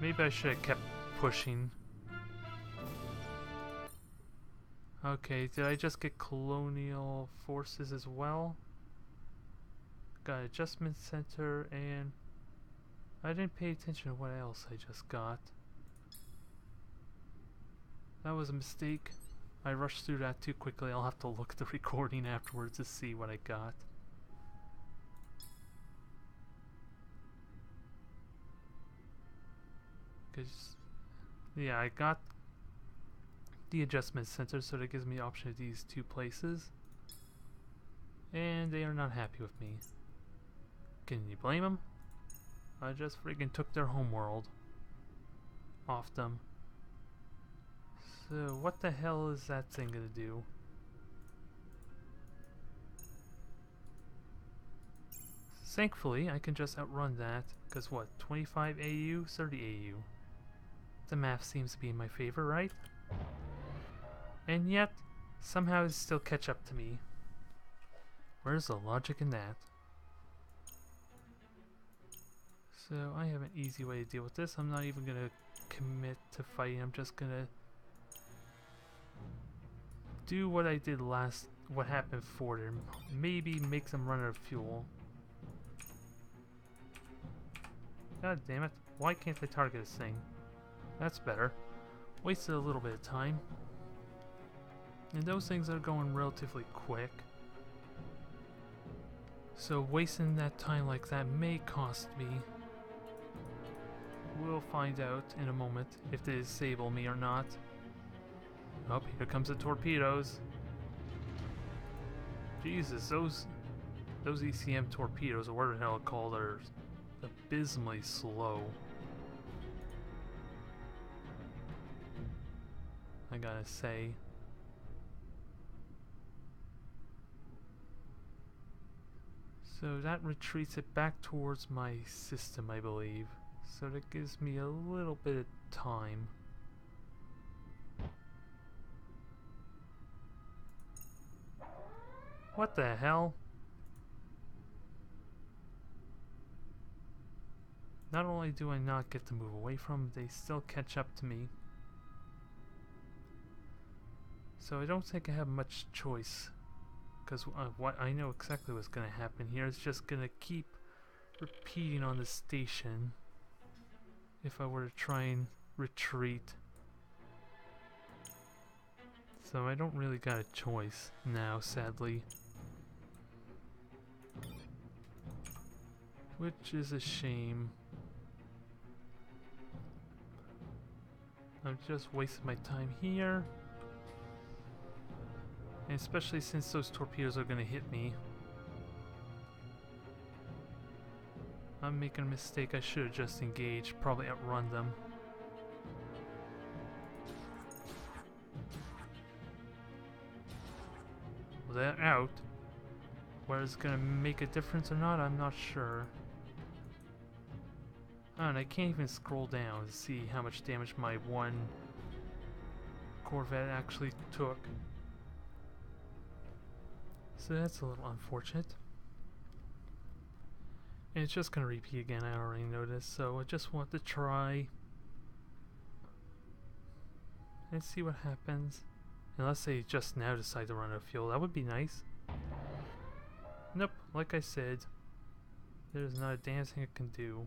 Maybe I should have kept pushing. Okay, did I just get colonial forces as well? Got adjustment center, and I didn't pay attention to what else I just got. That was a mistake. I rushed through that too quickly. I'll have to look at the recording afterwards to see what I got. Cause yeah, I got the adjustment center, so that gives me the option of these two places. And they are not happy with me. Can you blame them? I just friggin' took their homeworld off them. So what the hell is that thing gonna do? Thankfully, I can just outrun that, because what, 25 AU, 30 AU. The math seems to be in my favor, right? And yet, somehow it still catch up to me. Where's the logic in that? So I have an easy way to deal with this. I'm not even gonna commit to fighting. I'm just gonna do what I did what happened before there. Maybe make them run out of fuel. God damn it. Why can't I target this thing? That's better. Wasted a little bit of time. And those things are going relatively quick. So wasting that time like that may cost me. We'll find out in a moment if they disable me or not. Oh, here comes the torpedoes. Jesus, those ECM torpedoes, or whatever the hell it's called, are abysmally slow. I gotta say. So that retreats it back towards my system, I believe. So that gives me a little bit of time. What the hell? Not only do I not get to move away from them, they still catch up to me. So I don't think I have much choice. Because what I know exactly what's going to happen here. It's just going to keep repeating on the station. If I were to try and retreat. So I don't really got a choice now, sadly. Which is a shame. I'm just wasting my time here. And especially since those torpedoes are going to hit me. I'm making a mistake. I should have just engaged. Probably outrun them. Well, they're out. Whether it's going to make a difference or not, I'm not sure. Oh, and I can't even scroll down to see how much damage my one Corvette actually took. So that's a little unfortunate. And it's just going to repeat again, I already noticed, so I just want to try and see what happens. Unless they just now decide to run out of fuel, that would be nice. Nope, like I said, there's not a damn thing I can do.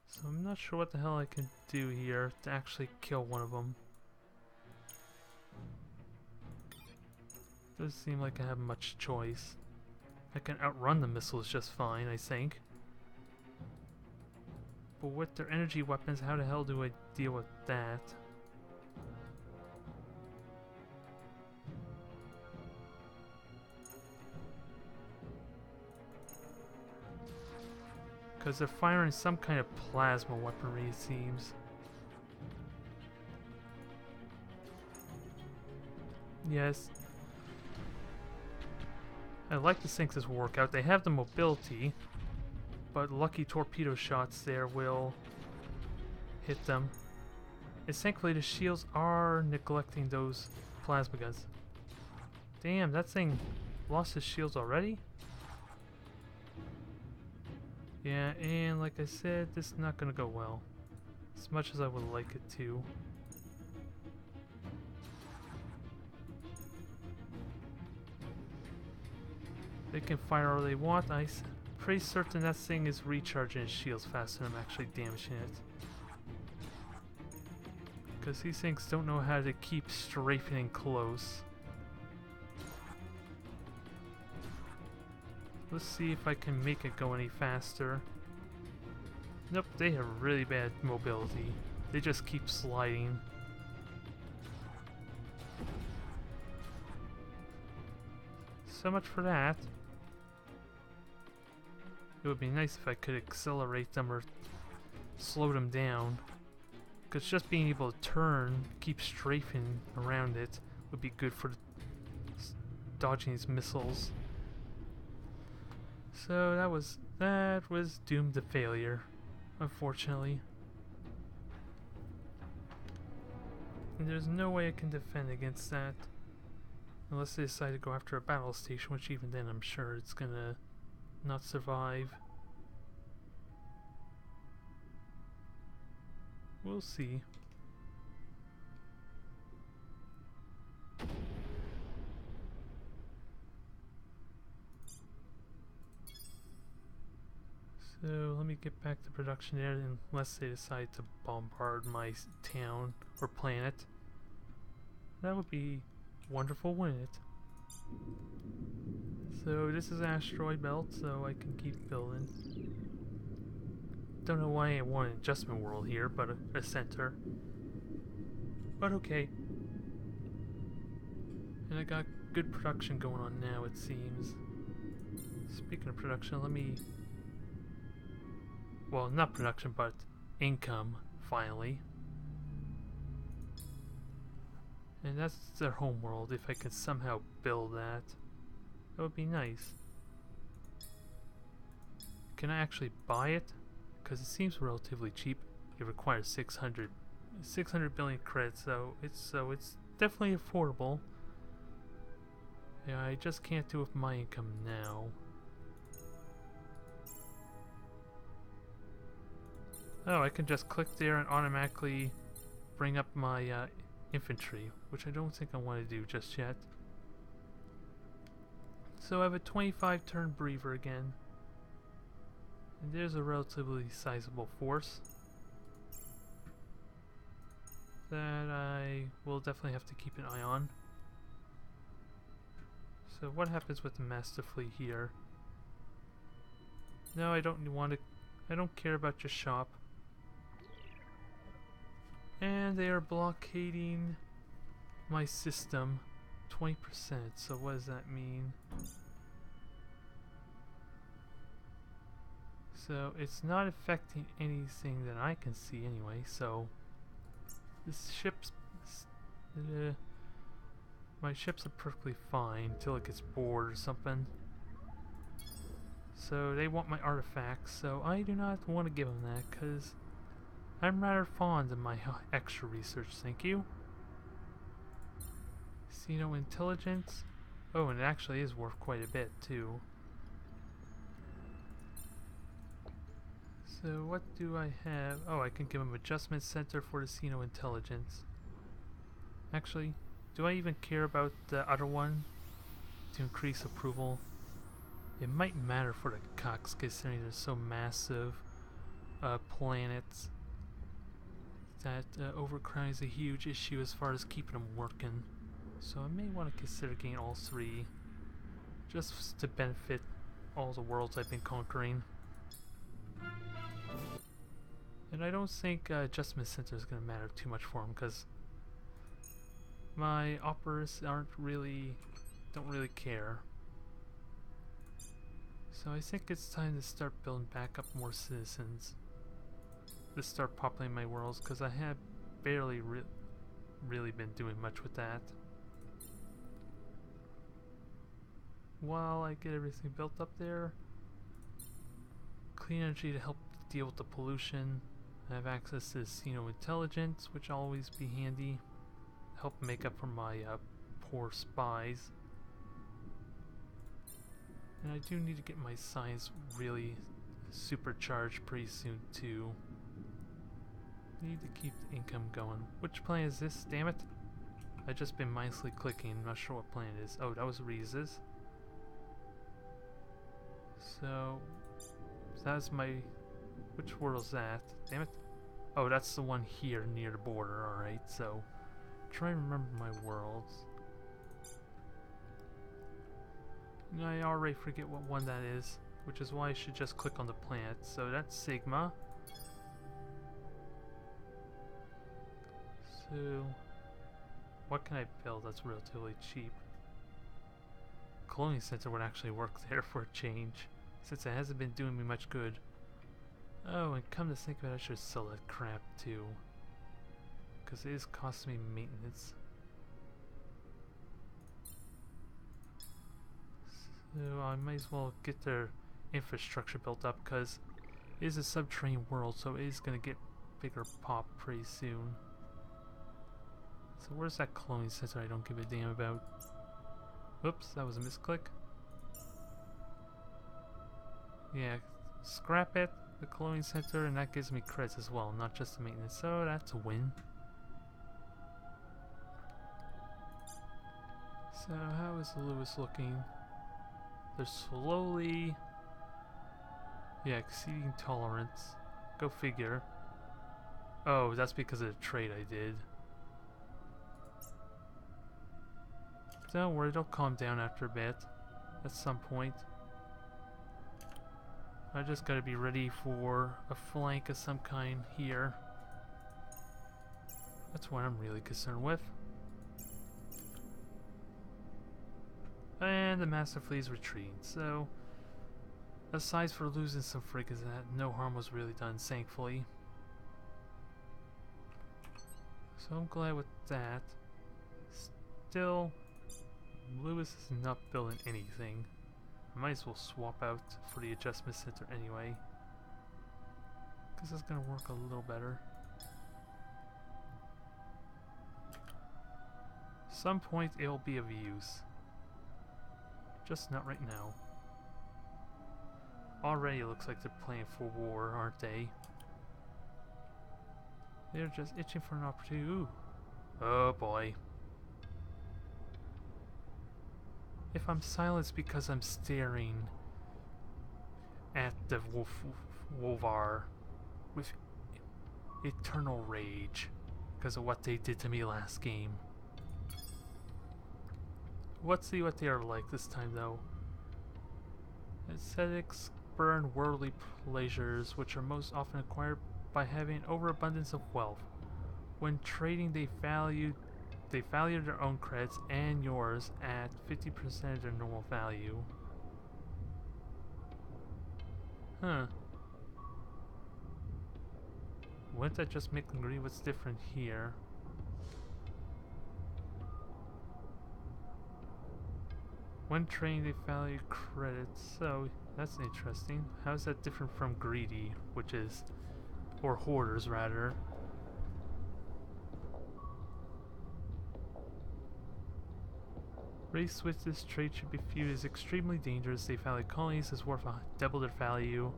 So I'm not sure what the hell I can do here to actually kill one of them. Doesn't seem like I have much choice. I can outrun the missiles just fine, I think. But with their energy weapons, how the hell do I deal with that? Because they're firing some kind of plasma weaponry, it seems. Yes. I'd like to think this will work out. They have the mobility, but lucky torpedo shots there will hit them. And thankfully the shields are neglecting those plasma guns. Damn, that thing lost his shields already? Yeah, and like I said, this is not gonna go well. As much as I would like it to. They can fire all they want. I'm pretty certain that thing is recharging its shields faster than I'm actually damaging it. Because these things don't know how to keep strafing close. Let's see if I can make it go any faster. Nope, they have really bad mobility. They just keep sliding. So much for that. It would be nice if I could accelerate them or slow them down. Because just being able to turn, keep strafing around it, would be good for dodging these missiles. So that was doomed to failure, unfortunately. And there's no way I can defend against that. Unless they decide to go after a battle station, which even then I'm sure it's gonna not survive. We'll see. So let me get back to production there, unless they decide to bombard my town or planet. That would be wonderful, wouldn't it? So this is asteroid belt, so I can keep building. Don't know why I want an adjustment world here, but a center. But okay. And I got good production going on now, it seems. Speaking of production, let me... Well, not production, but income, finally. And that's their home world. If I could somehow build that, that would be nice. Can I actually buy it? Because it seems relatively cheap. It requires 600 billion credits, so it's definitely affordable. Yeah, I just can't do it with my income now. Oh, I can just click there and automatically bring up my infantry, which I don't think I want to do just yet. So I have a 25 turn Breaver again. And there's a relatively sizable force that I will definitely have to keep an eye on. So what happens with the Master Fleet here? No, I don't want to. I don't care about your shop. And they are blockading my system 20%. So what does that mean? So it's not affecting anything that I can see anyway. So this ship's my ships are perfectly fine until it gets bored or something. So they want my artifacts, so I do not want to give them that because I'm rather fond of my extra research, thank you. Xeno intelligence. Oh, and it actually is worth quite a bit too. So what do I have? Oh, I can give them adjustment center for the Xeno intelligence. Actually, do I even care about the other one to increase approval? It might matter for the Chukks considering they're so massive planets. That overcrowding is a huge issue as far as keeping them working. So I may want to consider getting all three, just to benefit all the worlds I've been conquering. And I don't think adjustment center is going to matter too much for them because my Opteris don't really care. So I think it's time to start building back up more citizens. To start populating my worlds because I have barely really been doing much with that. While I get everything built up there, clean energy to help deal with the pollution. I have access to Xeno intelligence, which will always be handy. Help make up for my poor spies. And I do need to get my science really supercharged pretty soon too. Need to keep the income going. Which plan is this? Damn it! I've just been mindlessly clicking. I'm not sure what plan it is. Oh, that was Reese's. So that's my. Which world's that? Damn it! Oh, that's the one here near the border. All right. So try and remember my worlds. I already forget what one that is, which is why I should just click on the planet. So that's Sigma. So, what can I build that's relatively cheap? Cloning center would actually work there for a change, since it hasn't been doing me much good. Oh, and come to think of it, I should sell that crap too, because it is costing me maintenance. So I might as well get their infrastructure built up, because it is a subterranean world, so it is going to get bigger pop pretty soon. So where's that cloning center I don't give a damn about? Whoops, that was a misclick. Yeah, scrap it, the cloning center, and that gives me credits as well, not just the maintenance. So that's a win. So how is Lewis looking? They're slowly, yeah, exceeding tolerance. Go figure. Oh, that's because of the trade I did. Don't worry, they'll calm down after a bit. At some point. I just gotta be ready for a flank of some kind here. That's what I'm really concerned with. And the Master Fleet is retreating, so aside for losing some frigates, that no harm was really done, thankfully. So I'm glad with that. Still, Lewis is not building anything. I might as well swap out for the adjustment center anyway, because it's gonna work a little better. Some point it'll be of use. Just not right now. Already it looks like they're playing for war, aren't they? They're just itching for an opportunity. Ooh. Oh boy. If I'm silenced because I'm staring at the Wolvar with eternal rage because of what they did to me last game. Let's see what they are like this time though. Ascetics burn worldly pleasures, which are most often acquired by having an overabundance of wealth. When trading, they value their own credits and yours at 50% of their normal value. Huh. Wouldn't that just make them agree what's different here? When trading, they value credits, so that's interesting. How is that different from greedy, which is, or hoarders rather? Race with this trait should be viewed as extremely dangerous. They value colonies as worth double their value.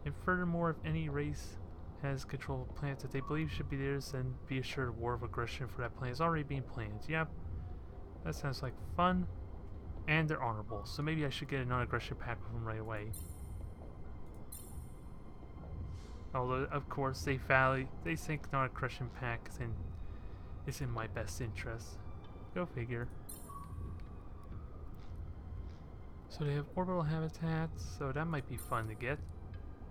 And furthermore, if any race has control of a planet that they believe should be theirs, then be assured a war of aggression for that planet is already being planned. Yep, that sounds like fun. And they're honorable, so maybe I should get a non-aggression pact with them right away. Although, of course, they think non-aggression pact is in my best interest. Go figure. So they have orbital habitats, so that might be fun to get.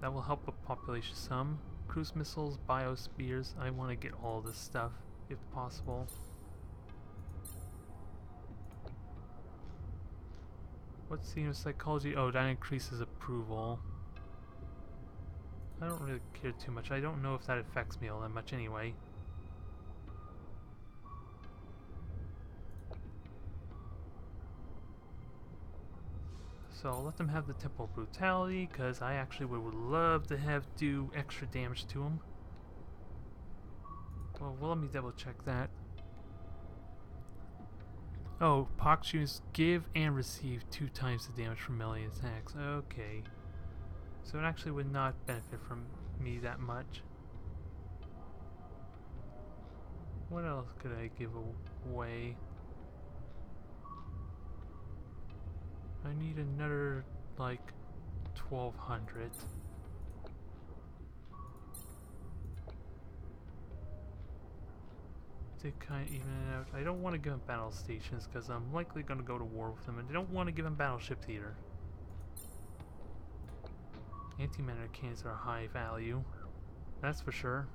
That will help with population some. Cruise missiles, biospheres, I want to get all this stuff, if possible. What's the psychology? Oh, that increases approval. I don't really care too much. I don't know if that affects me all that much anyway. So I'll let them have the Temple of Brutality, because I actually would love to do extra damage to them. Well, let me double check that. Oh, pox units give and receive 2 times the damage from melee attacks. Okay. So it actually would not benefit from me that much. What else could I give away? I need another, like, 1200. To kind of even it out. I don't want to give them battle stations because I'm likely going to go to war with them, and I don't want to give them battleships either. Anti-matter cannons are high value, that's for sure.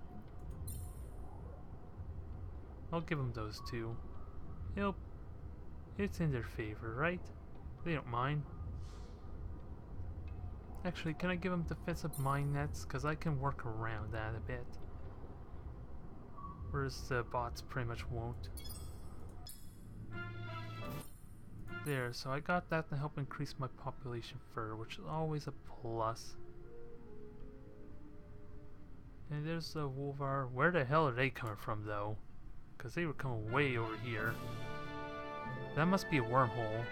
I'll give them those two. It's in their favor, right? They don't mind. Actually, can I give them defensive mine nets? Because I can work around that a bit. Whereas the bots pretty much won't. There, so I got that to help increase my population further, which is always a plus. And there's the Wolvar. Where the hell are they coming from, though? Because they were coming way over here. That must be a wormhole.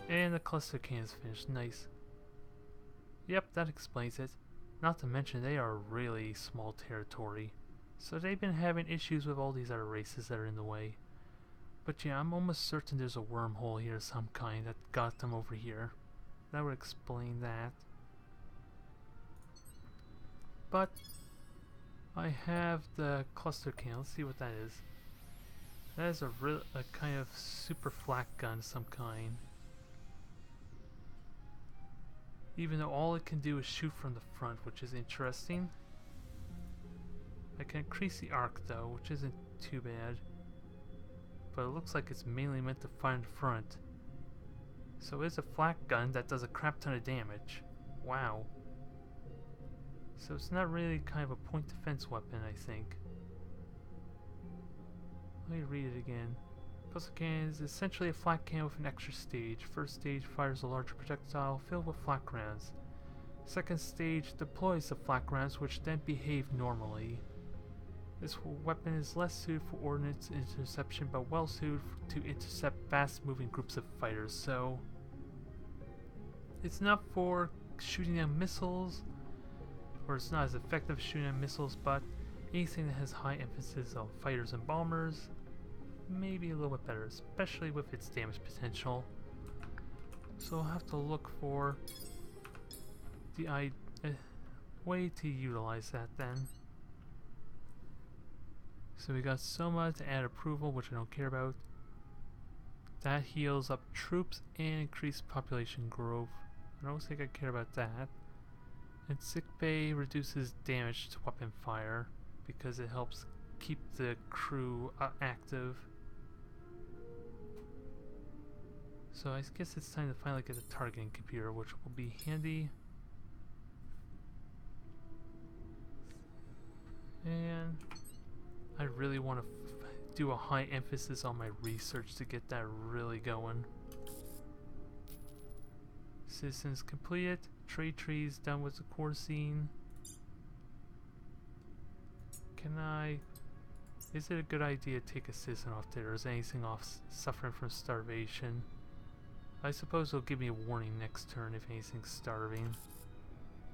And the cluster cannon's finished. Nice. Yep, that explains it. Not to mention they are a really small territory. So they've been having issues with all these other races that are in the way. But yeah, I'm almost certain there's a wormhole here of some kind that got them over here. That would explain that. But I have the cluster cannon. Let's see what that is. That is a kind of super flak gun of some kind. Even though all it can do is shoot from the front, which is interesting. I can increase the arc though, which isn't too bad. But it looks like it's mainly meant to fire in front. So it's a flak gun that does a crap ton of damage. Wow. So it's not really kind of a point defense weapon, I think. Let me read it again. Cluster cannon is essentially a flak cannon with an extra stage. First stage fires a larger projectile filled with flak rounds. Second stage deploys the flak rounds, which then behave normally. This weapon is less suited for ordnance interception, but well suited to intercept fast-moving groups of fighters. So it's not for shooting down missiles, or it's not as effective shooting down missiles, but anything that has high emphasis on fighters and bombers, maybe a little bit better, especially with its damage potential. So I'll have to look for the way to utilize that then. So we got Soma to add approval, which I don't care about. That heals up troops and increased population growth. I don't think I care about that. And sickbay reduces damage to weapon fire because it helps keep the crew active. So I guess it's time to finally get a targeting computer, which will be handy. And I really want to do a high emphasis on my research to get that really going. Citizens completed. Trade trees done with the core scene. Is it a good idea to take a citizen off there, or is anything off suffering from starvation? I suppose it'll give me a warning next turn if anything's starving.